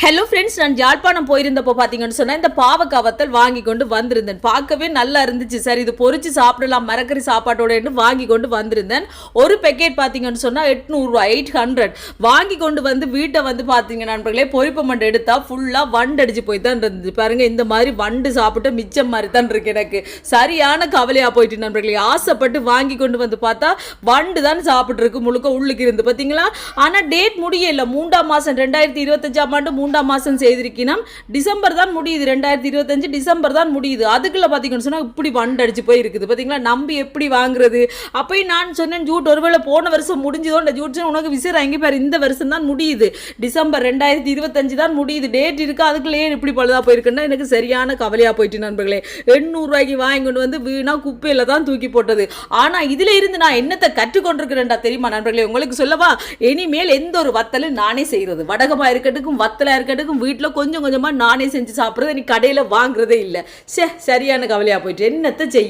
Hello friends, நான் யாழ்ப்பாணம் போயிருந்தப்போ பார்த்தீங்கன்னு சொன்னால் இந்த பாவக்காய் வத்தல் வாங்கி கொண்டு வந்திருந்தேன். பார்க்கவே நல்லா இருந்துச்சு. சரி, இது பொறிச்சு சாப்பிடலாம் மரக்கறி சாப்பாட்டோட வாங்கி கொண்டு வந்திருந்தேன். ஒரு பேக்கெட் பார்த்தீங்கன்னு சொன்னால் 800 800 வாங்கி கொண்டு வந்து வீட்டை வந்து பார்த்தீங்க நண்பர்களே, பொரிப்ப மண்டை எடுத்தால் ஃபுல்லாக வண்டு அடிச்சு போய் தான் இருந்துச்சு. பாருங்கள், இந்த மாதிரி வண்டு சாப்பிட்டு மிச்சம் மாதிரி தான் இருக்கு. எனக்கு சரியான கவலையாக போயிட்டு நண்பர்களே, ஆசைப்பட்டு வாங்கி கொண்டு வந்து பார்த்தா வண்டு தான் சாப்பிட்ருக்கு, முழுக்க உள்ளுக்கு இருந்து பார்த்தீங்களா. ஆனால் டேட் முடியல. 3ஆம் மாதம் 2025ஆம் ஆண்டு 3ஆம் மாதம் செய்திருக்கணும். டிசம்பர் தான் முடியுது, 2025 டிசம்பர் தான் முடியுது. அதுக்குள்ள பார்த்தீங்கன்னு சொன்னால் இப்படி வண்டு அடிச்சு போய் இருக்குது பார்த்தீங்களா. நம்பி எப்படி வாங்குறது? அப்போ நான் சொன்னேன், ஜூட் ஒருவேளை போன வருஷம் முடிஞ்சதோ இந்த ஜூட் உனக்கு விசிற அங்கே பாரு, இந்த வருஷம் தான் முடியுது, டிசம்பர் 2025 தான் முடியுது, டேட் இருக்கு, அதுக்குள்ளேயே இப்படி பழுதா போயிருக்குன்னா எனக்கு சரியான கவலையாக போயிட்டு நண்பர்களே. 800 ரூபாய்க்கு வாங்கி கொண்டு வந்து வீணா குப்பையில தான் தூக்கி போட்டது. ஆனால் இதில் இருந்து நான் என்னத்தை கற்றுக்கொண்டிருக்கிறேன்டா தெரியுமா நண்பர்களே? உங்களுக்கு சொல்லவா? இனிமேல் எந்த ஒரு வத்தலும் நானே செய்கிறது, வடகமாக இருக்கட்டும் வத்தலாக இருக்கட்டும், வீட்டில் கொஞ்சம் கொஞ்சமாக நானே செஞ்சு சாப்பிட்றது, நீ கடையில் வாங்குறதே இல்லை. சரியான கவலையாக போயிட்டு என்னத்தை செய்ய.